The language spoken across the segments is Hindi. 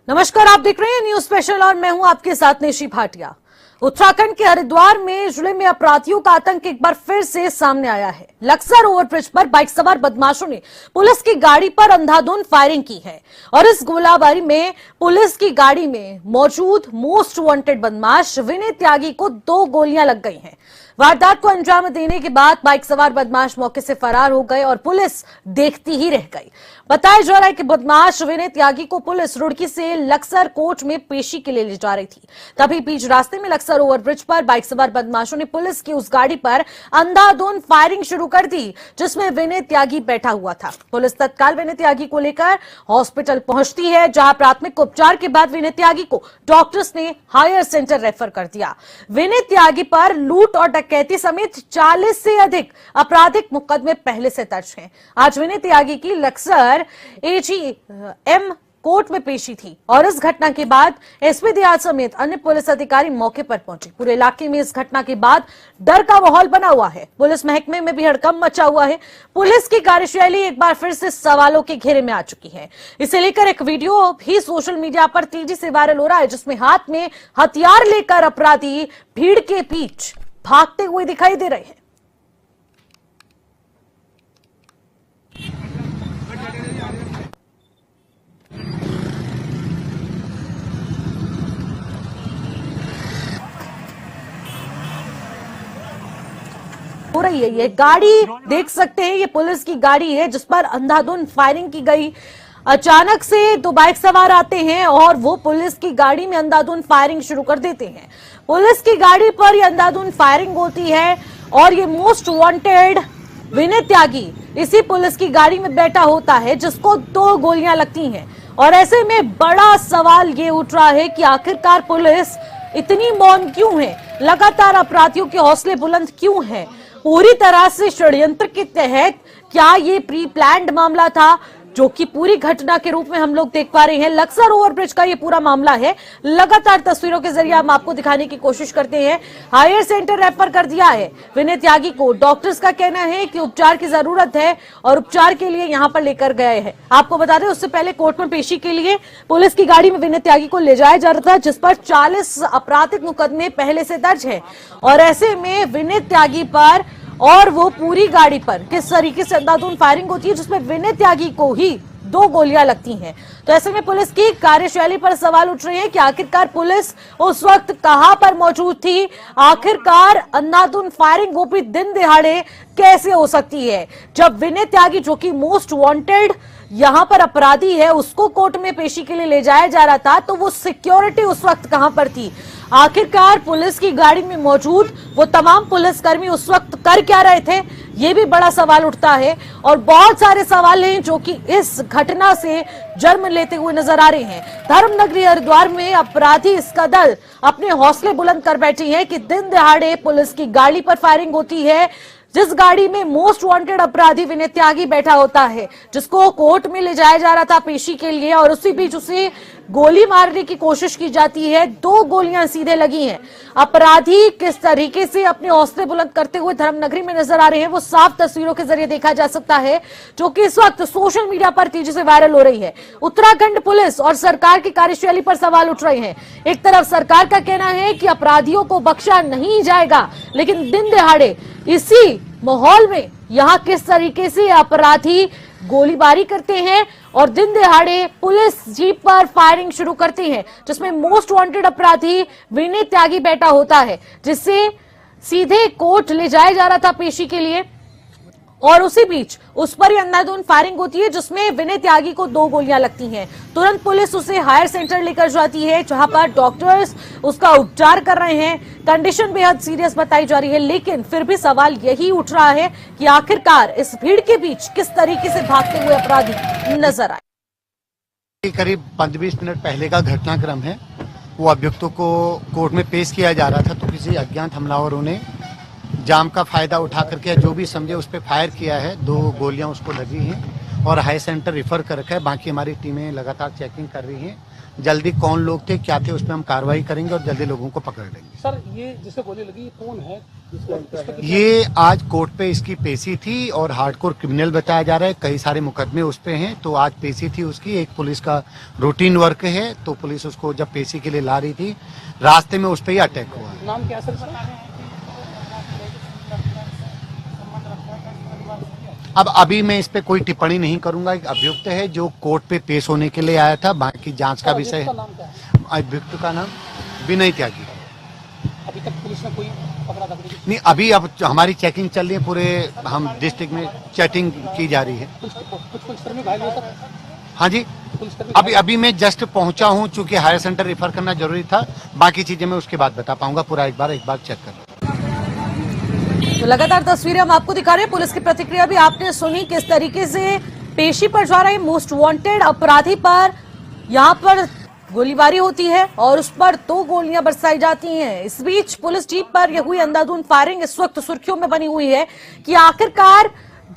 नमस्कार, आप देख रहे हैं न्यूज स्पेशल और मैं हूं आपके साथ निशी भाटिया। उत्तराखंड के हरिद्वार में जिले में अपराधियों का आतंक एक बार फिर से सामने आया है। लक्सर ओवरब्रिज पर बाइक सवार बदमाशों ने पुलिस की गाड़ी पर अंधाधुंध फायरिंग की है और इस गोलाबारी में पुलिस की गाड़ी में मौजूद मोस्ट वांटेड बदमाश विनय त्यागी को 2 गोलियां लग गई हैं। वारदात को अंजाम देने के बाद बाइक सवार बदमाश मौके से फरार हो गए और पुलिस देखती ही रह गई। बताया जा रहा है कि बदमाश विनय त्यागी को पुलिस रुड़की से लक्सर कोर्ट में पेशी के लिए ले जा रही थी। तभी बीच रास्ते में लक्सर ओवरब्रिज पर बाइक सवार बदमाशों ने पुलिस की उस गाड़ी पर अंधाधुंध फायरिंग शुरू कर दी जिसमें विनय त्यागी बैठा हुआ था। पुलिस तत्काल विनय त्यागी को लेकर हॉस्पिटल पहुंचती है, जहां प्राथमिक उपचार के बाद विनय त्यागी को डॉक्टर्स ने हायर सेंटर रेफर कर दिया। विनय त्यागी पर लूट और डकैती समेत 40 से अधिक आपराधिक मुकदमे पहले से दर्ज हैं। आज विनय त्यागी की लक्सर एजीएम कोर्ट में पेशी थी और इस घटना के बाद एसपी दियाल समेत अन्य पुलिस अधिकारी मौके पर पहुंचे। पूरे इलाके में इस घटना के बाद डर का माहौल बना हुआ है। पुलिस महकमे में भी हड़कंप मचा हुआ है। पुलिस की कार्यशैली एक बार फिर से सवालों के घेरे में आ चुकी है। इसे लेकर एक वीडियो भी सोशल मीडिया पर तेजी से वायरल हो रहा है, जिसमें हाथ में हथियार लेकर अपराधी भीड़ के बीच भागते हुए दिखाई दे रहे हैं। हो रही है ये गाड़ी, देख सकते हैं ये पुलिस की गाड़ी है जिस पर अंधाधुंध फायरिंग की गई। अचानक से 2 बाइक सवार आते हैं और वो पुलिस की गाड़ी में अंधाधुंध फायरिंग शुरू कर देते हैं। पुलिस की गाड़ी पर ये अंधाधुंध फायरिंग होती है और ये मोस्ट वांटेड विनय त्यागी इसी पुलिस की गाड़ी में बैठा होता है जिसको 2 गोलियां लगती हैं। और ऐसे में बड़ा सवाल ये उठ रहा है कि आखिरकार पुलिस इतनी मौन क्यों है, लगातार अपराधियों के हौसले बुलंद क्यों हैं? पूरी तरह से षड्यंत्र के तहत क्या ये प्री प्लान्ड मामला था, जो कि पूरी घटना के रूप में हम लोग देख पा रहे हैं। लक्सर ओवरब्रिज का ये पूरा मामला है। लगातार तस्वीरों के जरिए हम आपको दिखाने की कोशिश करते हैं। हायर सेंटर रेफर कर दिया है विनय त्यागी को। डॉक्टर्स का कहना है कि उपचार की जरूरत है और उपचार के लिए यहां पर लेकर गए हैं। आपको बता दें, उससे पहले कोर्ट में पेशी के लिए पुलिस की गाड़ी में विनय त्यागी को ले जाया जा रहा था, जिस पर 40 आपराधिक मुकदमे पहले से दर्ज है। और ऐसे में विनय त्यागी पर और वो पूरी गाड़ी पर किस तरीके से अंधाधुंध फायरिंग होती है जिसमें विनय त्यागी को ही 2 गोलियां लगती हैं। तो ऐसे में पुलिस की कार्यशैली पर सवाल उठ रहे हैं कि आखिरकार पुलिस उस वक्त कहां पर मौजूद थी। आखिरकार अंधाधुंध फायरिंग वो भी दिन दिहाड़े कैसे हो सकती है, जब विनय त्यागी जो कि मोस्ट वांटेड यहां पर अपराधी है उसको कोर्ट में पेशी के लिए ले जाया जा रहा था, तो वो सिक्योरिटी उस वक्त कहां पर थी? आखिरकार पुलिस की गाड़ी में मौजूद वो तमाम पुलिसकर्मी उस वक्त कर क्या रहे थे, ये भी बड़ा सवाल उठता है। और बहुत सारे सवाल हैं जो कि इस घटना से जन्म लेते हुए नजर आ रहे हैं। धर्मनगरी हरिद्वार में अपराधी इस कदर अपने हौसले बुलंद कर बैठे हैं कि दिन दिहाड़े पुलिस की गाड़ी पर फायरिंग होती है, जिस गाड़ी में मोस्ट वांटेड अपराधी विनय त्यागी बैठा होता है, जिसको कोर्ट में ले जाया जा रहा था पेशी के लिए, और उसी बीच उसे गोली मारने की कोशिश की जाती है। 2 गोलियां सीधे लगी हैं। अपराधी किस तरीके से अपने हौसले बुलंद करते हुए धर्मनगरी में नजर आ रहे हैं, वो साफ तस्वीरों के जरिए देखा जा सकता है, जो कि इस वक्त सोशल मीडिया पर तेजी से वायरल हो रही है। उत्तराखंड पुलिस और सरकार की कार्यशैली पर सवाल उठ रहे हैं। एक तरफ सरकार का कहना है कि अपराधियों को बख्शा नहीं जाएगा, लेकिन दिन दिहाड़े इसी माहौल में यहां किस तरीके से अपराधी गोलीबारी करते हैं और दिन दिहाड़े पुलिस जीप पर फायरिंग शुरू करते हैं, जिसमें मोस्ट वांटेड अपराधी विनय त्यागी बैठा होता है, जिससे सीधे कोर्ट ले जाया जा रहा था पेशी के लिए। और उसी बीच उस पर ही अंधाधुंध फायरिंग होती है, जिसमें विनय त्यागी को 2 गोलियां लगती हैं। तुरंत पुलिस उसे हायर सेंटर लेकर जाती है, जहां पर डॉक्टर्स उसका उपचार कर रहे हैं। कंडीशन बेहद सीरियस बताई जा रही है, लेकिन फिर भी सवाल यही उठ रहा है कि आखिरकार इस भीड़ के बीच किस तरीके से भागते हुए अपराधी नजर आए। करीब 15-20 मिनट पहले का घटनाक्रम है। वो अभियुक्तों को कोर्ट में पेश किया जा रहा था, तो किसी अज्ञात हमलावरों ने जाम का फायदा उठा करके जो भी समझे उस पर फायर किया है। 2 गोलियां उसको लगी हैं और हाई सेंटर रिफर कर रखा है। बाकी हमारी टीमें लगातार चेकिंग कर रही हैं। जल्दी कौन लोग थे, क्या थे, उस पर हम कार्रवाई करेंगे और जल्दी लोगों को पकड़ लेंगे। सर, ये जिसे गोली लगी ये कौन है? ये आज कोर्ट पे इसकी पेशी थी और हार्डकोर क्रिमिनल बताया जा रहा है, कई सारे मुकदमे उस पे हैं, तो आज पेशी थी उसकी। एक पुलिस का रूटीन वर्क है, तो पुलिस उसको जब पेशी के लिए ला रही थी, रास्ते में उस पे ही अटैक हुआ। नाम क्या सर? अब अभी मैं इस पे कोई टिप्पणी नहीं करूंगा। एक अभियुक्त है जो कोर्ट पे पेश होने के लिए आया था, बाकी जांच का विषय है। अभियुक्त का नाम विनय त्यागी। अभी तक पुलिस ने कोई पकड़ा था? नहीं, अभी अब हमारी चेकिंग चल रही है, पूरे हम डिस्ट्रिक्ट में चेकिंग की जा रही है। कुछ पुलिसकर्मी घायल हुए सर? हाँ जी, अभी मैं जस्ट पहुंचा हूं, चूंकि हायर सेंटर रेफर करना जरूरी था। बाकी चीजें मैं उसके बाद बता पाऊंगा, पूरा एक बार चेक कर लो। तो लगातार तस्वीरें हम आपको दिखा रहे हैं। पुलिस की प्रतिक्रिया भी आपने सुनी, किस तरीके से पेशी पर जा रहे मोस्ट वांटेड अपराधी पर यहां पर गोलीबारी होती है और उस पर 2 गोलियां बरसाई जाती हैं। इस बीच पुलिस जीप पर यह हुई अंधाधुंध फायरिंग इस वक्त सुर्खियों में बनी हुई है कि आखिरकार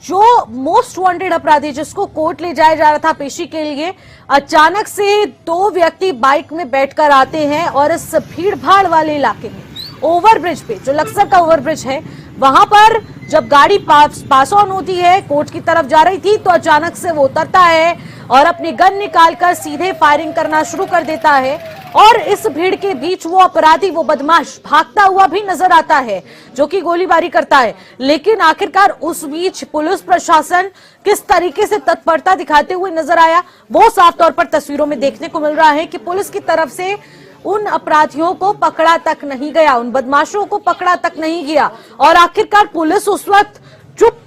जो मोस्ट वांटेड अपराधी जिसको कोर्ट ले जाया जा रहा था पेशी के लिए, अचानक से 2 व्यक्ति बाइक में बैठकर आते हैं और इस भीड़ भाड़ वाले इलाके में ओवरब्रिज पे, जो लक्सर का ओवरब्रिज है, वहां पर जब गाड़ी पास ऑन होती है, कोर्ट की तरफ जा रही थी, तो अचानक से वो उतरता है और अपनी गन निकालकर सीधे फायरिंग करना शुरू कर देता है। और इस भीड़ के बीच वो अपराधी, वो बदमाश भागता हुआ भी नजर आता है जो कि गोलीबारी करता है। लेकिन आखिरकार उस बीच पुलिस प्रशासन किस तरीके से तत्परता दिखाते हुए नजर आया, वो साफ तौर पर तस्वीरों में देखने को मिल रहा है कि पुलिस की तरफ से उन अपराधियों को पकड़ा तक नहीं गया, उन बदमाशों को पकड़ा तक नहीं गया। और आखिरकार पुलिस उस वक्त चुप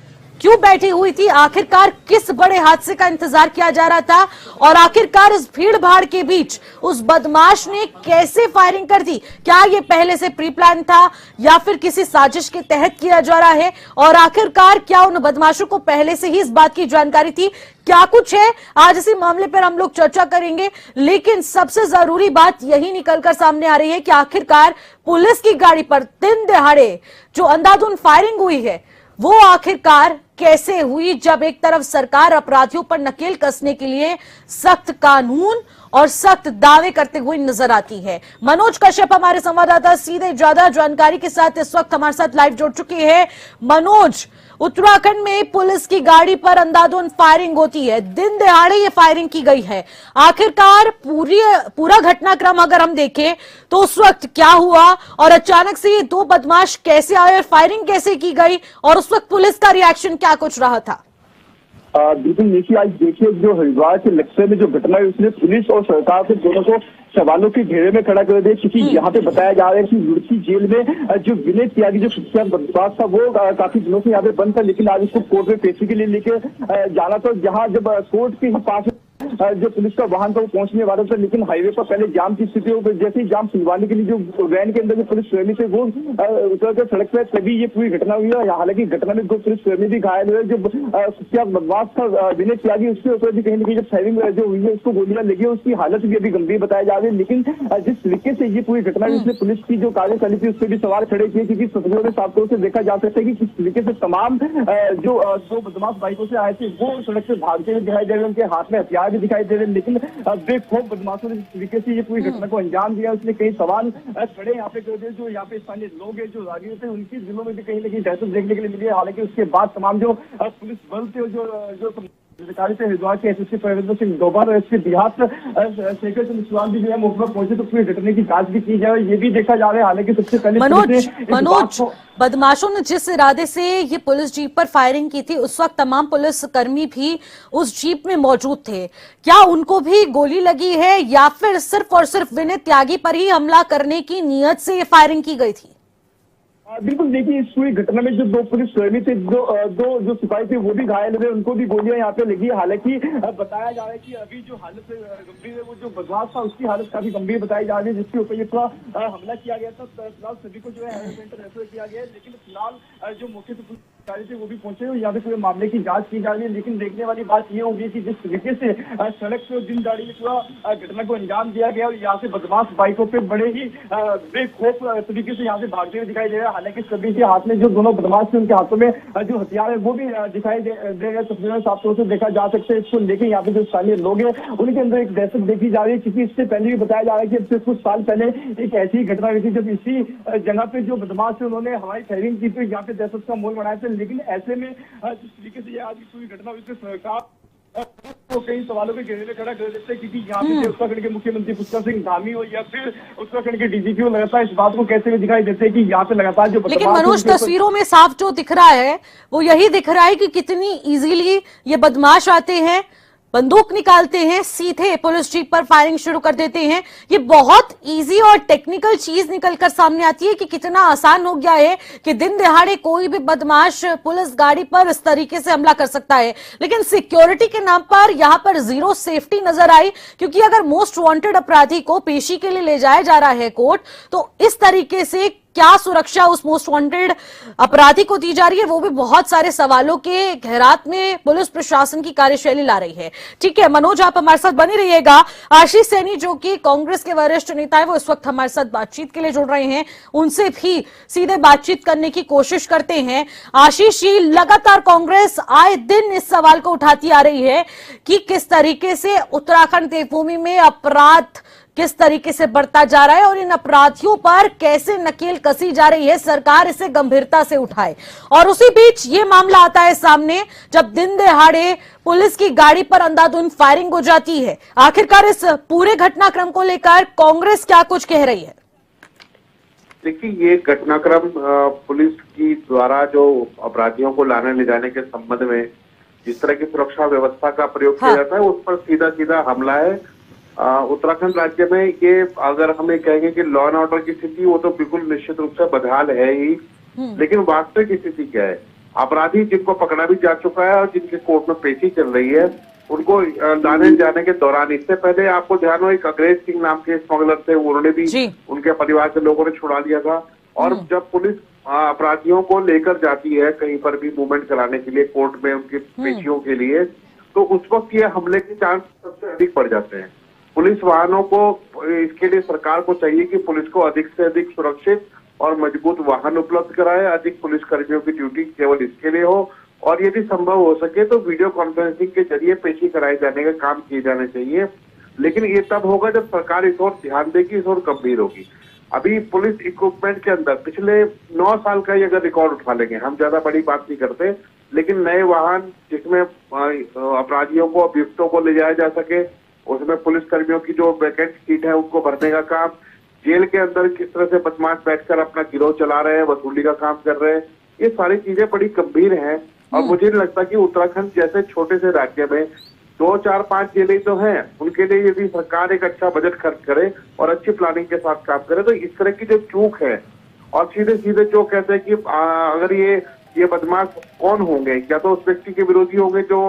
क्यों बैठी हुई थी, आखिरकार किस बड़े हादसे का इंतजार किया जा रहा था, और आखिरकार इस भीड़ भाड़ के बीच उस बदमाश ने कैसे फायरिंग कर दी? क्या ये पहले से प्री प्लान था या फिर किसी साजिश के तहत किया जा रहा है? और आखिरकार क्या उन बदमाशों को पहले से ही इस बात की जानकारी थी? क्या कुछ है, आज इसी मामले पर हम लोग चर्चा करेंगे। लेकिन सबसे जरूरी बात यही निकलकर सामने आ रही है कि आखिरकार पुलिस की गाड़ी पर दिन दहाड़े जो अंधाधुंध फायरिंग हुई है, वो आखिरकार कैसे हुई, जब एक तरफ सरकार अपराधियों पर नकेल कसने के लिए सख्त कानून और सख्त दावे करते हुए नजर आती है। मनोज कश्यप हमारे संवाददाता सीधे ज्यादा जानकारी के साथ इस वक्त हमारे साथ लाइव जुड़ चुके हैं। मनोज, उत्तराखंड में पुलिस की गाड़ी पर अंधाधुंध फायरिंग होती है, दिन दहाड़े ये फायरिंग की गई है, आखिरकार पूरा घटनाक्रम अगर हम देखें तो उस वक्त क्या हुआ और अचानक से ये 2 बदमाश कैसे आए और फायरिंग कैसे की गई, और उस वक्त पुलिस का रिएक्शन क्या कुछ रहा था? बिल्कुल निशी, आज देखिए जो हरिद्वार के लक्सर में जो घटना है उसने पुलिस और सरकार से दोनों को सवालों के घेरे में खड़ा कर दिया, क्योंकि यहाँ पे बताया जा रहा है कि रुड़की जेल में जो विनय त्यागी जो कुख्यात बदमाश था वो काफी दिनों से यहाँ पे बंद था, लेकिन आज उसको कोर्ट में पेशी के लिए लेके जाना था। जहाँ जब कोर्ट के पास जो पुलिस का वाहन था वो पहुंचने वाला था, लेकिन हाईवे पर पहले जाम की स्थिति हो गई। जैसे ही जाम खुलवाने के लिए जो वैन के अंदर जो पुलिस कर्मी थे वो उतरकर सड़क पर, तभी ये पूरी घटना हुई है। हालांकि घटना में 2 पुलिस कर्मी भी घायल हुए। जो कुख्यात बदमाश था विनय त्यागी, उसके ऊपर भी कहीं ना कहीं जब फायरिंग जो हुई है उसको गोलियां लगी, उसकी हालत भी अभी गंभीर बताई जा रही है। लेकिन जिस तरीके से ये पूरी घटना इसमें पुलिस की जो कार्यशैली थी उस पर भी सवाल खड़े किए, क्योंकि तस्वीरों में साफ तौर से देखा जा सकता है कि किस तरीके से तमाम जो 2 बदमाश बाइकों से आए थे वो सड़क से भागते हुए दिखाई दे रहे, उनके हाथ में हथियार भी दिखाई दे रहे, लेकिन बेखौफ बदमाशों ने जिस तरीके से ये पूरी घटना को अंजाम दिया उसने कई सवाल खड़े यहाँ पे कर दिए। जो यहाँ पे स्थानीय लोग हैं, जो राहगीर थे, उनकी दिलों में भी कहीं ना कहीं दहशत देखने के लिए मिली है। हालांकि उसके बाद तमाम जो पुलिस बल थे, जो अधिकारी थे, हरिद्वार के एसएसपी प्रवीण सिंह डोभाल और इसके देहात शेखर चंद्र चौहान भी जो है मौके पर पहुंचे तो पूरी घटना की जांच भी की जाए, ये भी देखा जा रहा है। हालांकि सबसे पहले मनोज, बदमाशों ने जिस इरादे से ये पुलिस जीप पर फायरिंग की थी, उस वक्त तमाम पुलिस कर्मी भी उस जीप में मौजूद थे, क्या उनको भी गोली लगी है या फिर सिर्फ और सिर्फ विनय त्यागी पर ही हमला करने की नीयत से ये फायरिंग की गई थी? बिल्कुल, देखिए इस पूरी घटना में जो 2 पुलिस कर्मी थे, जो सिपाही थे वो भी घायल हुए, उनको भी गोलियां यहाँ पे लगी। हालांकि बताया जा रहा है कि अभी जो हालत गंभीर है वो जो बदमाश था उसकी हालत काफी गंभीर बताई जा रही है, जिसके ऊपर ये पूरा हमला किया गया था। फिलहाल सभी को जो है हेल्थ सेंटर रेफर किया गया है, लेकिन फिलहाल जो मौके से थे वो भी पहुंचे और यहाँ पे पूरे मामले की जांच की जा रही है। लेकिन देखने वाली बात ये होगी कि जिस तरीके से सड़क पे दिन दहाड़े में पूरा घटना को अंजाम दिया गया और यहाँ से बदमाश बाइकों पे बड़े ही बेखौफ तरीके से यहाँ से भागते हुए दिखाई दे रहा है। हालांकि सभी के हाथ में जो दोनों बदमाश थे उनके हाथों में जो हथियार है वो भी दिखाई दे रहे तस्वीरों में साफ तौर से देखा जा सकता है। इसको लेकर यहाँ पे जो स्थानीय लोग हैं उनके अंदर एक दहशत देखी जा रही है, क्योंकि इससे पहले भी बताया जा रहा है कि अब से कुछ साल पहले एक ऐसी घटना हुई थी जब इसी जगह पे जो बदमाश थे उन्होंने हवाई फायरिंग की थी, यहाँ पे दहशत का माहौल बनाया था। लेकिन ऐसे में जिस तरीके से आज की पूरी घटना हुई थी सरकार तो कई सवालों के घेरे में खड़ा कर देते हैं, क्योंकि यहाँ पे उत्तराखंड के मुख्यमंत्री पुष्कर सिंह धामी हो या फिर उत्तराखंड के डीजीपी लगातार इस बात को कहते हुए दिखाई देते हैं कि यहाँ पे लगातार जो लेकिन मनोज तस्वीरों में साफ जो दिख रहा है वो यही दिख रहा है कि कितनी इजीली ये बदमाश आते हैं, बंदूक निकालते हैं, सीधे पुलिस जीप पर फायरिंग शुरू कर देते हैं। ये बहुत इजी और टेक्निकल चीज निकलकर सामने आती है कि कितना आसान हो गया है कि दिन दिहाड़े कोई भी बदमाश पुलिस गाड़ी पर इस तरीके से हमला कर सकता है। लेकिन सिक्योरिटी के नाम पर यहां पर जीरो सेफ्टी नजर आई, क्योंकि अगर मोस्ट वांटेड अपराधी को पेशी के लिए ले जाया जा रहा है कोर्ट, तो इस तरीके से क्या सुरक्षा उस मोस्ट वांटेड अपराधी को दी जा रही है, वो भी बहुत सारे सवालों के घेरात में पुलिस प्रशासन की कार्यशैली ला रही है। ठीक है मनोज, आप हमारे साथ बने रहिएगा। आशीष सैनी जो कि कांग्रेस के वरिष्ठ नेता है वो इस वक्त हमारे साथ बातचीत के लिए जुड़ रहे हैं, उनसे भी सीधे बातचीत करने की कोशिश करते हैं। आशीष जी, लगातार कांग्रेस आए दिन इस सवाल को उठाती आ रही है कि किस तरीके से उत्तराखंड देवभूमि में अपराध किस तरीके से बढ़ता जा रहा है और इन अपराधियों पर कैसे नकेल कसी जा रही है, सरकार इसे गंभीरता से उठाए। और उसी बीच ये मामला आता है सामने जब दिन दहाड़े पुलिस की गाड़ी पर अंधाधुंध फायरिंग हो जाती है। आखिरकार इस पूरे घटनाक्रम को लेकर कांग्रेस क्या कुछ कह रही है? देखिए, ये घटनाक्रम पुलिस की द्वारा जो अपराधियों को लाने ले जाने के संबंध में जिस तरह की सुरक्षा व्यवस्था का प्रयोग किया जाता है उस पर सीधा सीधा हमला है। उत्तराखंड राज्य में ये अगर हमें कहेंगे कि लॉ एंड ऑर्डर की स्थिति वो तो बिल्कुल निश्चित रूप से बदहाल है ही, लेकिन वास्तविक स्थिति क्या है? अपराधी जिनको पकड़ा भी जा चुका है और जिनके कोर्ट में पेशी चल रही है उनको लाने जाने के दौरान, इससे पहले आपको ध्यान हो एक अग्रेज सिंह नाम के स्मगलर थे, उन्होंने भी उनके परिवार के लोगों ने छुड़ा लिया था। और जब पुलिस अपराधियों को लेकर जाती है कहीं पर भी मूवमेंट कराने के लिए कोर्ट में उनकी पेशियों के लिए, तो उस वक्त ये हमले के चांस सबसे अधिक बढ़ जाते हैं। पुलिस वाहनों को, इसके लिए सरकार को चाहिए कि पुलिस को अधिक से अधिक सुरक्षित और मजबूत वाहन उपलब्ध कराए, अधिक पुलिस कर्मियों की ड्यूटी केवल इसके लिए हो, और यदि संभव हो सके तो वीडियो कॉन्फ्रेंसिंग के जरिए पेशी कराए जाने का काम किए जाने चाहिए। लेकिन ये तब होगा जब सरकार इस ओर ध्यान देगी, इस ओर गंभीर होगी। अभी पुलिस इक्विपमेंट के अंदर पिछले 9 साल का ही अगर रिकॉर्ड उठा लेंगे, हम ज्यादा बड़ी बात नहीं करते, लेकिन नए वाहन जिसमें अपराधियों को, अभियुक्तों को ले जाया जा सके, उसमें पुलिस कर्मियों की जो वैकेंट सीट है उनको भरने का काम, जेल के अंदर किस तरह से बदमाश बैठकर अपना गिरोह चला रहे हैं, वसूली का काम कर रहे हैं, ये सारी चीजें बड़ी गंभीर हैं। और मुझे नहीं लगता कि उत्तराखंड जैसे छोटे से राज्य में 2, 4, 5 जेलें तो हैं, उनके लिए यदि सरकार एक अच्छा बजट खर्च करे और अच्छी प्लानिंग के साथ काम करे तो इस तरह की जो चूक है, और सीधे सीधे जो कहते हैं कि अगर ये बदमाश कौन होंगे, या तो उस व्यक्ति के विरोधी होंगे जो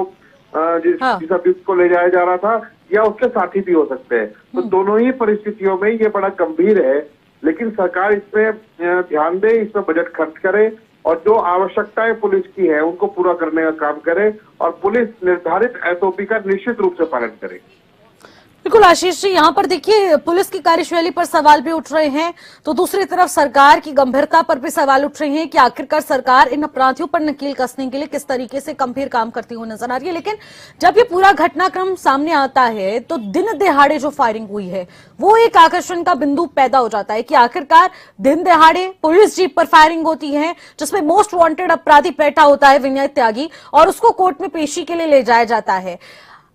जिस अभियुक्त को ले जाया जा रहा था, या उसके साथी भी हो सकते हैं। तो दोनों ही परिस्थितियों में ये बड़ा गंभीर है, लेकिन सरकार इसमें ध्यान दे, इसमें बजट खर्च करे और जो आवश्यकताएं पुलिस की है उनको पूरा करने का काम करे, और पुलिस निर्धारित एसओपी का निश्चित रूप से पालन करे। बिल्कुल आशीष जी, यहाँ पर देखिए पुलिस की कार्यशैली पर सवाल भी उठ रहे हैं, तो दूसरी तरफ सरकार की गंभीरता पर भी सवाल उठ रहे हैं कि आखिरकार सरकार इन अपराधियों पर नकेल कसने के लिए किस तरीके से गंभीर काम करती हुई नजर आ रही है। लेकिन जब ये पूरा घटनाक्रम सामने आता है तो दिन दहाड़े जो फायरिंग हुई है वो एक आकर्षण का बिंदु पैदा हो जाता है कि आखिरकार दिन दहाड़े पुलिस जीप पर फायरिंग होती है जिसमें मोस्ट वांटेड अपराधी बैठा होता है विनय त्यागी, और उसको कोर्ट में पेशी के लिए ले जाया जाता है।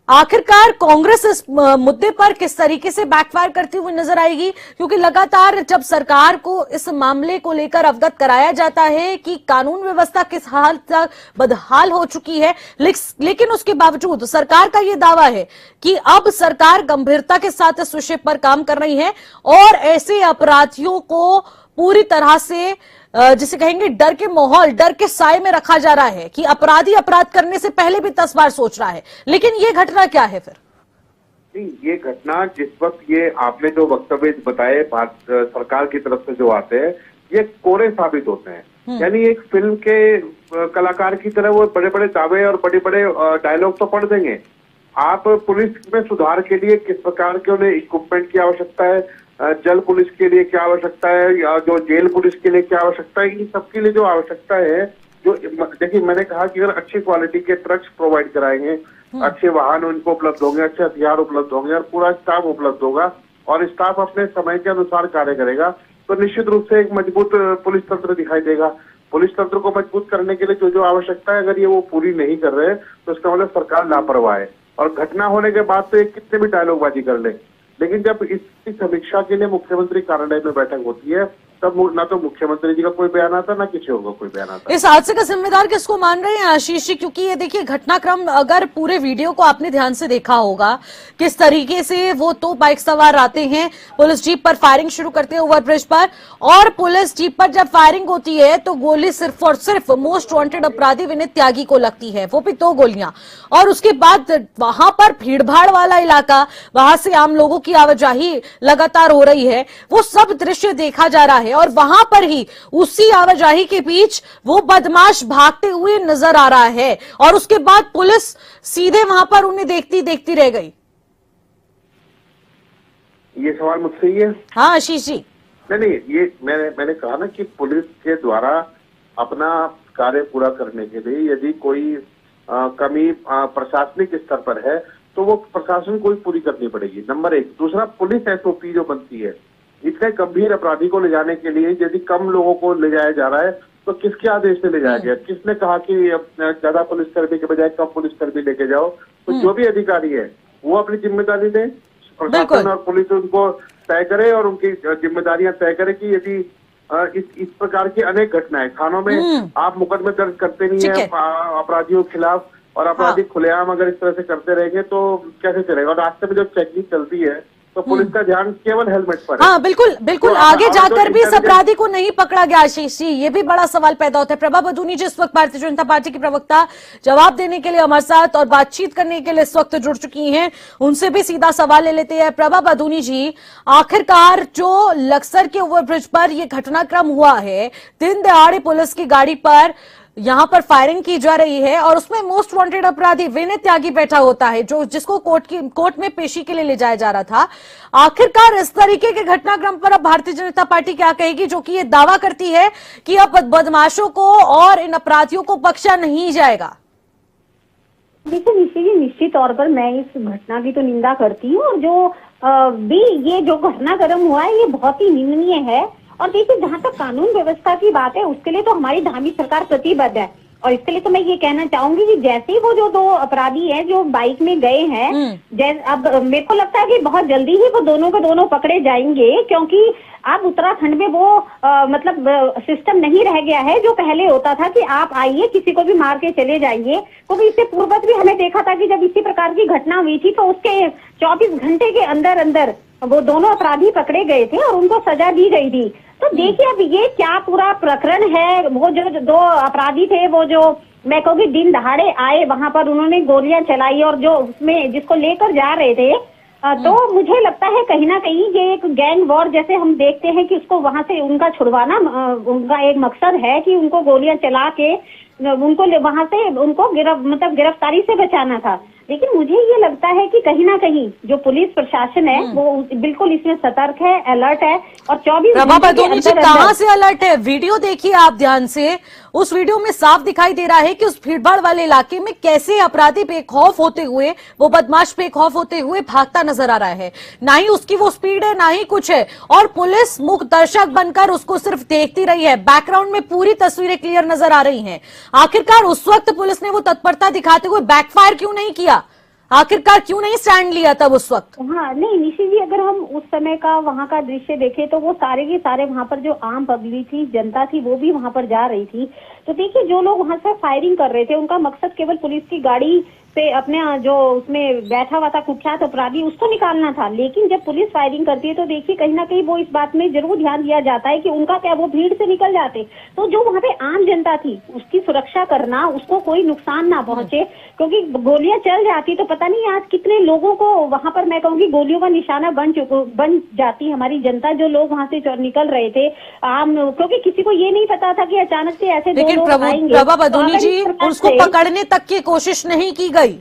आखिरकार कांग्रेस इस मुद्दे पर किस तरीके से बैकफायर करती हुई नजर आएगी, क्योंकि लगातार जब सरकार को इस मामले को लेकर अवगत कराया जाता है कि कानून व्यवस्था किस हाल तक बदहाल हो चुकी है, लेकिन उसके बावजूद सरकार का यह दावा है कि अब सरकार गंभीरता के साथ इस विषय पर काम कर रही है और ऐसे अपराधियों को पूरी तरह से जिसे कहेंगे डर के माहौल, डर के साए में रखा जा रहा है कि अपराधी अपराध करने से पहले भी 10 बार सोच रहा है। लेकिन ये घटना क्या है फिर? ये घटना जिस वक्त ये आपने जो वक्तव्य बताए सरकार की तरफ से जो आते हैं, ये कोरे साबित होते हैं। यानी एक फिल्म के कलाकार की तरह वो बड़े बड़े दावे और बड़े बड़े डायलॉग तो पढ़ देंगे। आप पुलिस में सुधार के लिए किस प्रकार के उन्हें इक्विपमेंट की आवश्यकता है, जल पुलिस के लिए क्या आवश्यकता है, या जो जेल पुलिस के लिए क्या आवश्यकता है, इन सबके लिए जो आवश्यकता है, जो देखिए मैंने कहा कि अगर अच्छी क्वालिटी के ट्रक्स प्रोवाइड कराएंगे, अच्छे वाहन उनको उपलब्ध होंगे, अच्छे हथियार उपलब्ध होंगे और पूरा स्टाफ उपलब्ध होगा और स्टाफ अपने समय के अनुसार कार्य करेगा, तो निश्चित रूप से एक मजबूत पुलिस तंत्र दिखाई देगा। पुलिस तंत्र को मजबूत करने के लिए जो जो आवश्यकता है, अगर ये वो पूरी नहीं कर रहे तो इसका मतलब सरकार लापरवाह है। और घटना होने के बाद तो एक कितने भी डायलॉगबाजी कर ले, लेकिन जब इसकी समीक्षा के लिए मुख्यमंत्री कार्यालय में बैठक होती है तब ना तो मुख्यमंत्री जी का कोई बयान आता, ना किसी और का कोई बयान आता। इस हादसे का जिम्मेदार किसको मान रहे हैं आशीष जी? क्योंकि ये देखिए घटनाक्रम, अगर पूरे वीडियो को आपने ध्यान से देखा होगा किस तरीके से वो तो बाइक सवार आते हैं, पुलिस जीप पर फायरिंग शुरू करते हैं ओवरब्रिज पर, और पुलिस जीप पर जब फायरिंग होती है तो गोली सिर्फ और सिर्फ मोस्ट वांटेड अपराधी विनीत त्यागी को लगती है, वो भी 2 गोलियां। और उसके बाद वहां पर भीड़भाड़ वाला इलाका, वहां से आम लोगों की आवाजाही लगातार हो रही है, वो सब दृश्य देखा जा रहा है और वहां पर ही उसी आवाजाही के बीच वो बदमाश भागते हुए नजर आ रहा है और उसके बाद पुलिस सीधे वहां पर उन्हें देखती देखती रह गई। ये सवाल मुझसे ही है? हाँ आशीष जी। नहीं, ये मैंने कहा ना कि पुलिस के द्वारा अपना कार्य पूरा करने के लिए यदि कोई कमी प्रशासनिक स्तर पर है तो वो प्रशासन को ही पूरी करनी पड़ेगी, नंबर 1। दूसरा, पुलिस एसओपी जो बनती है, इसका गंभीर अपराधी को ले जाने के लिए यदि कम लोगों को ले जाया जा रहा है तो किसके आदेश से ले जाया गया? किसने कहा कि ज्यादा पुलिसकर्मी के बजाय कम पुलिसकर्मी लेके जाओ? तो जो भी अधिकारी है वो अपनी जिम्मेदारी दे, प्रशासन और पुलिस उनको तय करे और उनकी जिम्मेदारियां तय करे कि यदि इस प्रकार की अनेक घटनाएं थानों में आप मुकदमे दर्ज करते नहीं है अपराधियों के खिलाफ और अपराधी खुलेआम अगर इस तरह से करते रहेंगे तो कैसे चलेगा? और रास्ते में जब चेकिंग चलती है तो पुलिस का ध्यान केवल हेलमेट पर है। हाँ बिल्कुल बिल्कुल, तो आगे जाकर भी इस अपराधी को नहीं पकड़ा गया आशीष जी, ये भी बड़ा सवाल पैदा होता है। प्रभा बदूनी जी इस वक्त भारतीय जनता पार्टी की प्रवक्ता जवाब देने के लिए हमारे साथ और बातचीत करने के लिए इस वक्त जुड़ चुकी हैं, उनसे भी सीधा सवाल ले लेते हैं। प्रभा बदूनी जी, आखिरकार जो लक्सर के ओवरब्रिज पर यह घटनाक्रम हुआ है, दिन दहाड़े पुलिस की गाड़ी पर यहां पर फायरिंग की जा रही है और उसमें मोस्ट वांटेड अपराधी विनीत त्यागी बैठा होता है, जो जिसको कोर्ट में पेशी के लिए ले जाया जा रहा था। आखिरकार इस तरीके के घटनाक्रम पर अब भारतीय जनता पार्टी क्या कहेगी, जो कि ये दावा करती है कि अब बदमाशों को और इन अपराधियों को बख्शा नहीं जाएगा? देखिए निश्चित तौर पर मैं इस घटना की तो निंदा करती हूँ और जो भी ये जो घटनाक्रम हुआ है ये बहुत ही निंदनीय है। और देखिए, जहाँ तक कानून व्यवस्था की बात है उसके लिए तो हमारी धामी सरकार प्रतिबद्ध है और इसके लिए तो मैं ये कहना चाहूंगी कि जैसे ही वो जो 2 अपराधी हैं जो बाइक में गए हैं, अब मेरे को लगता है कि बहुत जल्दी ही वो दोनों के दोनों पकड़े जाएंगे, क्योंकि अब उत्तराखंड में वो मतलब सिस्टम नहीं रह गया है जो पहले होता था कि आप आइए किसी को भी मार के चले जाइए। क्योंकि इससे पूर्वज भी हमें देखा था कि जब इसी प्रकार की घटना हुई थी तो उसके 24 घंटे के अंदर अंदर वो दोनों अपराधी पकड़े गए थे और उनको सजा दी गई थी। तो देखिए अब ये क्या पूरा प्रकरण है, वो जो 2 अपराधी थे वो जो मैं कहूँगी दिन दहाड़े आए, वहां पर उन्होंने गोलियां चलाई और जो उसमें जिसको लेकर जा रहे थे, तो मुझे लगता है कहीं ना कहीं ये एक गैंग वॉर जैसे हम देखते हैं कि उसको वहां से उनका छुड़वाना उनका एक मकसद है कि उनको गोलियां चला के उनको वहां से उनको गिरफ्तारी से बचाना था। लेकिन मुझे ये लगता है कि कहीं ना कहीं जो पुलिस प्रशासन है वो बिल्कुल इसमें सतर्क है, अलर्ट है और 24 घंटे कहाँ से अलर्ट है? वीडियो देखिए आप ध्यान से, उस वीडियो में साफ दिखाई दे रहा है कि उस भीड़भाड़ वाले इलाके में कैसे अपराधी बेखौफ होते हुए, वो बदमाश बेखौफ होते हुए भागता नजर आ रहा है। ना ही उसकी वो स्पीड है, ना ही कुछ है, और पुलिस मूक दर्शक बनकर उसको सिर्फ देखती रही है। बैकग्राउंड में पूरी तस्वीरें क्लियर नजर आ रही हैं। आखिरकार उस वक्त पुलिस ने वो तत्परता दिखाते हुए बैकफायर क्यों नहीं किया? आखिरकार क्यों नहीं स्टैंड लिया तब उस वक्त? हाँ नहीं निशी जी, अगर हम उस समय का वहाँ का दृश्य देखें तो वो सारे के सारे वहाँ पर जो आम पब्लिक थी, जनता थी, वो भी वहाँ पर जा रही थी। तो देखिए जो लोग वहाँ से फायरिंग कर रहे थे उनका मकसद केवल पुलिस की गाड़ी से अपने जो उसमें बैठा हुआ था कुख्यात अपराधी उसको निकालना था। लेकिन जब पुलिस फायरिंग करती है तो देखिए कहीं ना कहीं वो इस बात में जरूर ध्यान दिया जाता है कि उनका क्या वो भीड़ से निकल जाते, तो जो वहाँ पे आम जनता थी उसकी सुरक्षा करना, उसको कोई नुकसान ना पहुंचे, क्योंकि गोलियां चल जाती तो पता नहीं आज कितने लोगों को वहां पर मैं कहूंगी गोलियों का निशाना बन जाती हमारी जनता, जो लोग वहां से निकल रहे थे आम, क्योंकि किसी को ये नहीं पता था कि अचानक से ऐसे दो लेकिन लोग आएंगे। प्रभा बदूनी जी, उसको पकड़ने तक की कोशिश नहीं की गई,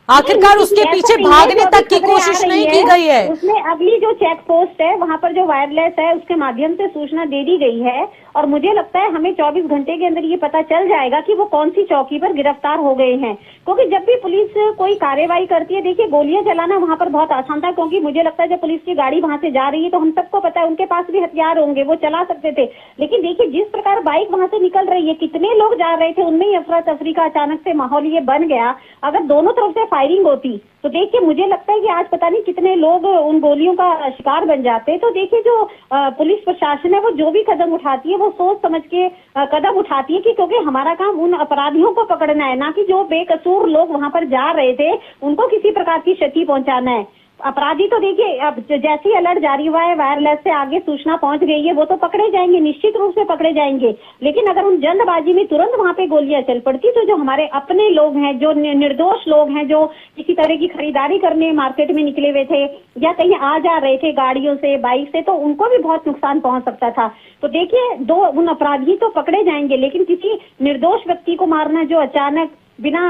आखिरकार उसके पीछे भागने तक की कोशिश नहीं की गई है। उसमें अगली जो चेक पोस्ट है वहां पर जो वायरलेस है उसके माध्यम से सूचना दे दी गई है, और मुझे लगता है हमें 24 घंटे के अंदर ये पता चल जाएगा कि वो कौन सी चौकी पर गिरफ्तार हो गए हैं। क्योंकि जब भी पुलिस कोई कार्रवाई करती है, देखिए गोलियां चलाना वहां पर बहुत आसान था, क्योंकि मुझे लगता है जब पुलिस की गाड़ी वहां से जा रही है तो हम सबको पता है उनके पास भी हथियार होंगे, वो चला सकते थे। लेकिन देखिए जिस प्रकार बाइक वहां से निकल रही है, कितने लोग जा रहे थे, उनमें ही अफरा तफरी का अचानक से माहौल ये बन गया। अगर दोनों तरफ से फायरिंग होती तो देखिए मुझे लगता है कि आज पता नहीं कितने लोग उन गोलियों का शिकार बन जाते। तो देखिए जो पुलिस प्रशासन है वो जो भी कदम उठाती है वो सोच समझ के कदम उठाती है, कि क्योंकि हमारा काम उन अपराधियों को पकड़ना है, ना कि जो बेकसूर लोग वहां पर जा रहे थे उनको किसी प्रकार की क्षति पहुंचाना है। अपराधी तो देखिए अब जैसे ही अलर्ट जारी हुआ है, वायरलेस से आगे सूचना पहुंच गई है, वो तो पकड़े जाएंगे, निश्चित रूप से पकड़े जाएंगे। लेकिन अगर उन जल्दबाजी में तुरंत वहां पे गोलियां चल पड़ती तो जो हमारे अपने लोग हैं, जो निर्दोष लोग हैं, जो किसी तरह की खरीदारी करने मार्केट में निकले हुए थे या कहीं आ जा रहे थे गाड़ियों से, बाइक से, तो उनको भी बहुत नुकसान पहुंच सकता था। तो देखिए उन अपराधी तो पकड़े जाएंगे, लेकिन किसी निर्दोष व्यक्ति को मारना जो अचानक बिना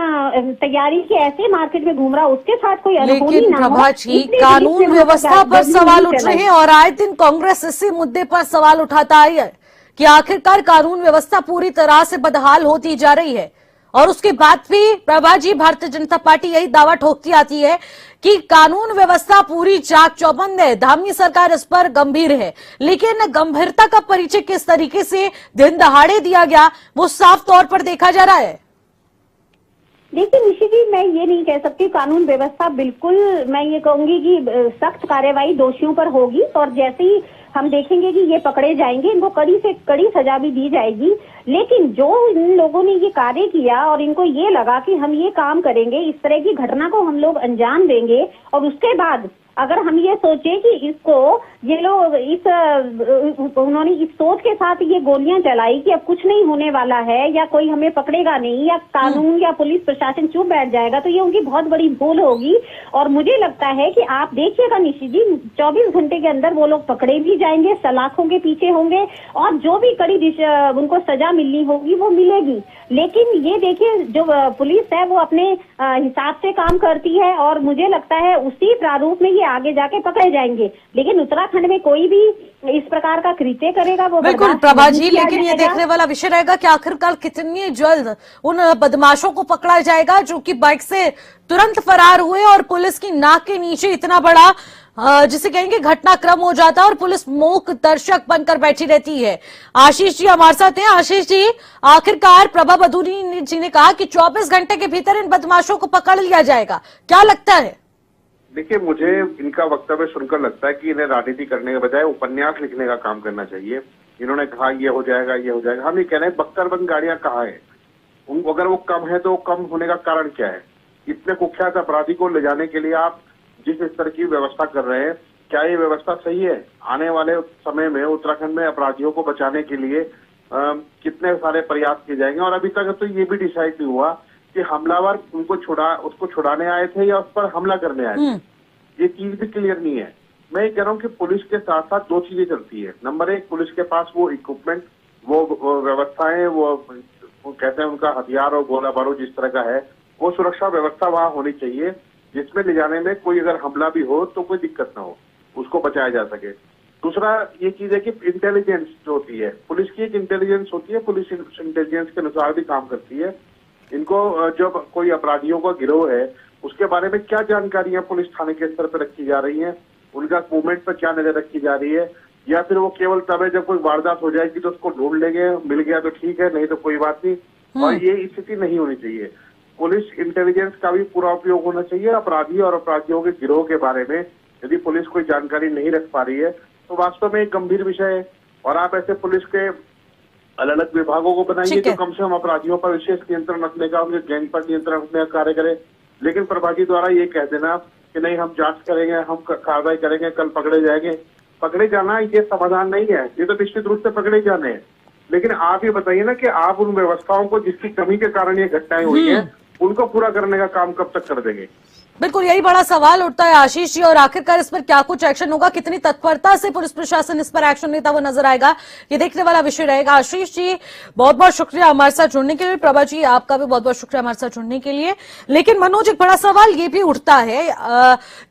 तैयारी के ऐसे मार्केट में घूम रहा, उसके साथ कोई अनहोनी लेकिन ना हो। प्रभा जी, इसलिए कानून पुलिस ने व्यवस्था पर जल्दी सवाल नहीं उठ रहे चलाई। हैं और आए दिन कांग्रेस इसी मुद्दे पर सवाल उठाता आई है कि आखिरकार कानून व्यवस्था पूरी तरह से बदहाल होती जा रही है। और उसके बाद भी प्रभा जी, भारतीय जनता पार्टी यही दावा ठोकती आती है कि कानून व्यवस्था पूरी चाक चौबंद है, धामी सरकार इस पर गंभीर है। लेकिन गंभीरता का परिचय किस तरीके से दिन दहाड़े दिया गया वो साफ तौर पर देखा जा रहा है। देखिए निशी जी, मैं ये नहीं कह सकती कानून व्यवस्था, बिल्कुल मैं ये कहूंगी कि सख्त कार्रवाई दोषियों पर होगी, और जैसे ही हम देखेंगे कि ये पकड़े जाएंगे इनको कड़ी से कड़ी सजा भी दी जाएगी। लेकिन जो इन लोगों ने ये कार्य किया और इनको ये लगा कि हम ये काम करेंगे, इस तरह की घटना को हम लोग अंजाम देंगे, और उसके बाद अगर हम ये सोचे कि इसको ये लोग उन्होंने इस सोच के साथ ये गोलियां चलाई कि अब कुछ नहीं होने वाला है या कोई हमें पकड़ेगा नहीं या कानून या पुलिस प्रशासन चुप बैठ जाएगा, तो ये उनकी बहुत बड़ी भूल होगी। और मुझे लगता है कि आप देखिएगा निशी जी, 24 घंटे के अंदर वो लोग पकड़े भी जाएंगे, सलाखों के पीछे होंगे, और जो भी कड़ी उनको सजा मिलनी होगी वो मिलेगी। लेकिन ये देखिए जो पुलिस है वो अपने हिसाब से काम करती है, और मुझे लगता है उसी प्रारूप में ये आगे जाके पकड़े जाएंगे। लेकिन उत्तराखंड में कोई भी इस प्रकार का कृत्य करेगा वो बिल्कुल प्रभा जी, लेकिन ये देखने वाला विषय रहेगा कि आखिरकार कितनी जल्द उन बदमाशों को पकड़ा जाएगा जो कि बाइक से तुरंत फरार हुए और पुलिस की नाक के नीचे इतना बड़ा जिसे कहेंगे घटनाक्रम हो जाता है और पुलिस मूक दर्शक बनकर बैठी रहती है। आशीष जी हमारे साथ हैं। आशीष जी, आखिरकार प्रभा बदूनी जी ने कहा कि 24 घंटे के भीतर इन बदमाशों को पकड़ लिया जाएगा, क्या लगता है? देखिए, मुझे इनका वक्तव्य सुनकर लगता है कि इन्हें राजनीति करने के बजाय उपन्यास लिखने का काम करना चाहिए। इन्होंने कहा ये हो जाएगा, ये हो जाएगा। हम ये कह रहे हैं बख्तरबंद गाड़ियां कहाँ है? अगर वो कम है तो कम होने का कारण क्या है? इतने कुख्यात अपराधी को ले जाने के लिए आप जिस स्तर की व्यवस्था कर रहे हैं, क्या ये व्यवस्था सही है? आने वाले समय में उत्तराखंड में अपराधियों को बचाने के लिए कितने सारे प्रयास किए जाएंगे? और अभी तक तो ये भी डिसाइड नहीं हुआ कि हमलावर उसको छुड़ाने आए थे या उस पर हमला करने आए थे। ये चीज भी क्लियर नहीं है। मैं ये कह रहा हूँ कि पुलिस के साथ साथ दो चीजें चलती है। नंबर एक, पुलिस के पास वो इक्विपमेंट, वो व्यवस्थाएं, वो कहते हैं उनका हथियार और गोला बारूद जिस तरह का है, वो सुरक्षा व्यवस्था वहां होनी चाहिए जिसमें ले जाने में कोई अगर हमला भी हो तो कोई दिक्कत ना हो, उसको बचाया जा सके। दूसरा ये चीज है कि इंटेलिजेंस जो होती है, पुलिस की एक इंटेलिजेंस होती है, पुलिस इंटेलिजेंस के अनुसार भी काम करती है। इनको जब कोई अपराधियों का गिरोह है उसके बारे में क्या जानकारियां पुलिस थाने के स्तर पर रखी जा रही हैं, उनका मूवमेंट पर क्या नजर रखी जा रही है, या फिर वो केवल तब है जब कोई वारदात हो जाएगी तो उसको ढूंढ लेंगे, मिल गया तो ठीक है, नहीं तो कोई बात नहीं। और ये स्थिति नहीं होनी चाहिए। पुलिस इंटेलिजेंस का भी पूरा उपयोग होना चाहिए। अपराधी और अपराधियों के गिरोह के बारे में यदि पुलिस कोई जानकारी नहीं रख पा रही है तो वास्तव में एक गंभीर विषय है। और आप ऐसे पुलिस के अलग अलग विभागों को बनाइए जो कम से कम अपराधियों पर विशेष नियंत्रण रखने का, उनके गैंग पर नियंत्रण रखने का कार्य करे। लेकिन प्रभाजी द्वारा ये कह देना कि नहीं हम जांच करेंगे, हम कार्रवाई करेंगे, कल पकड़े जाएंगे, पकड़े जाना ये समाधान नहीं है। ये तो निश्चित रूप से पकड़े जाने हैं, लेकिन आप ये बताइए ना कि आप उन व्यवस्थाओं को जिसकी कमी के कारण ये घटनाएं हुई हैं उनको पूरा करने का काम कब तक कर देंगे। बिल्कुल यही बड़ा सवाल उठता है आशीष जी, और आखिरकार इस पर क्या कुछ एक्शन होगा, कितनी तत्परता से पुलिस प्रशासन इस पर एक्शन लेता हुआ नजर आएगा, ये देखने वाला विषय रहेगा। आशीष जी बहुत बहुत शुक्रिया हमारे साथ जुड़ने के लिए, प्रभा जी आपका भी बहुत बहुत शुक्रिया हमारे साथ जुड़ने के लिए। लेकिन मनोज एक बड़ा सवाल ये भी उठता है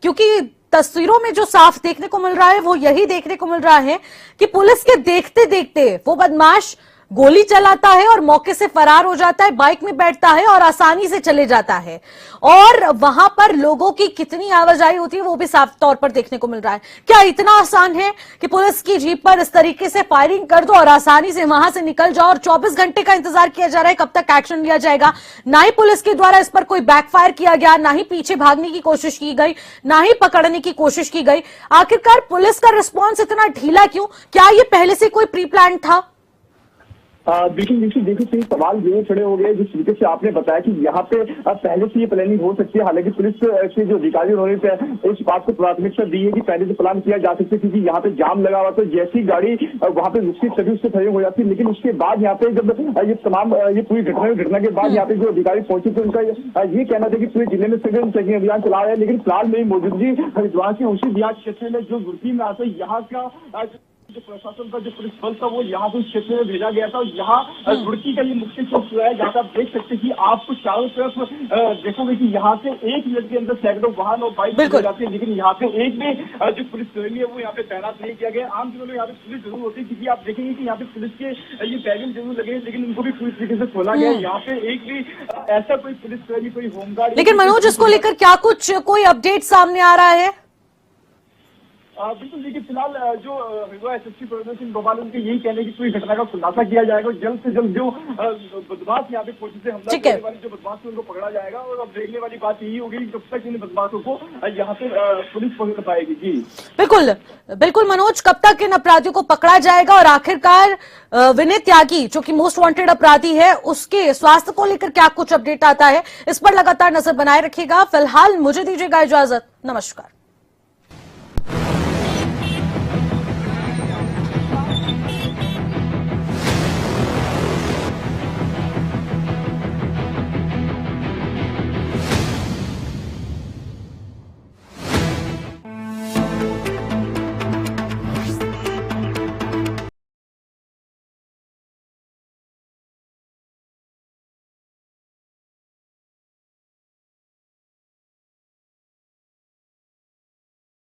क्योंकि तस्वीरों में जो साफ देखने को मिल रहा है वो यही देखने को मिल रहा है कि पुलिस के देखते देखते वो बदमाश गोली चलाता है और मौके से फरार हो जाता है, बाइक में बैठता है और आसानी से चले जाता है, और वहां पर लोगों की कितनी आवाजाही होती है वो भी साफ तौर पर देखने को मिल रहा है। क्या इतना आसान है कि पुलिस की जीप पर इस तरीके से फायरिंग कर दो और आसानी से वहां से निकल जाओ, और 24 घंटे का इंतजार किया जा रहा है कब तक एक्शन लिया जाएगा? ना ही पुलिस के द्वारा इस पर कोई बैकफायर किया गया, ना ही पीछे भागने की कोशिश की गई, ना ही पकड़ने की कोशिश की गई। आखिरकार पुलिस का रिस्पॉन्स इतना ढीला क्यों? क्या ये पहले से कोई प्री प्लान था? बिल्कुल देखिए सवाल ये खड़े हो गए जिस तरीके से आपने बताया कि यहाँ पे पहले से ये प्लानिंग हो सकती है। हालांकि पुलिस के जो अधिकारी उन्होंने इस बात को प्राथमिकता दी है कि पहले से प्लान किया जा सकता है, क्योंकि यहाँ पे जाम लगा हुआ, तो जैसी गाड़ी वहाँ पे रुकती तभी उससे खड़ी हो जाती है। लेकिन उसके बाद यहाँ पे जब ये पूरी घटना के बाद यहाँ पे जो अधिकारी पहुंचे थे उनका ये कहना था कि पूरे जिले में सघन चेकिंग अभियान चला रहा है। लेकिन फिलहाल मेरी मौजूदगी हरिद्वार के उसी बिहार क्षेत्र में जो गुड़की में आता है, यहाँ का जो प्रशासन का जो पुलिस बल था वो यहाँ पे क्षेत्र में भेजा गया था। यहाँ रुड़की का ये मुख्य चौक हुआ है, जहाँ आप देख सकते हैं कि आपको चारों तरफ देखोगे कि यहाँ से एक मिनट के अंदर सैकड़ों वाहन और बाइक चले जाते हैं, लेकिन यहाँ पे एक भी जो पुलिसकर्मी है वो यहाँ पे तैनात नहीं किया गया। आम दिनों में यहाँ पे पुलिस जरूर होती है, क्योंकि आप देखेंगे कि यहाँ पे पुलिस के ये बैरियर जरूर लगे, लेकिन उनको भी पूरी तरीके से खोला गया। यहाँ पे एक भी ऐसा कोई पुलिसकर्मी, कोई होमगार्ड। लेकिन मनोज इसको लेकर क्या कुछ कोई अपडेट सामने आ रहा है? बिल्कुल देखिए, फिलहाल जो एसएसपी प्रवीण सिंह बवाल उनके यही कहने की पूरी घटना का खुलासा किया जाएगा, जल्द से जल्द जो बदमाश यहाँ पे पुलिस से हमला करने वाले जो बदमाश थे उनको पकड़ा जाएगा। और अब देखने वाली बात यही होगी कि कब तक इन बदमाशों को यहाँ पे पुलिस पकड़ पाएगी। जी बिल्कुल मनोज, कब तक इन अपराधियों को पकड़ा जाएगा, और आखिरकार विनय त्यागी जो कि मोस्ट वांटेड अपराधी है उसके स्वास्थ्य को लेकर क्या कुछ अपडेट आता है, इस पर लगातार नजर बनाए रखिएगा। फिलहाल मुझे दीजिएगा इजाजत, नमस्कार।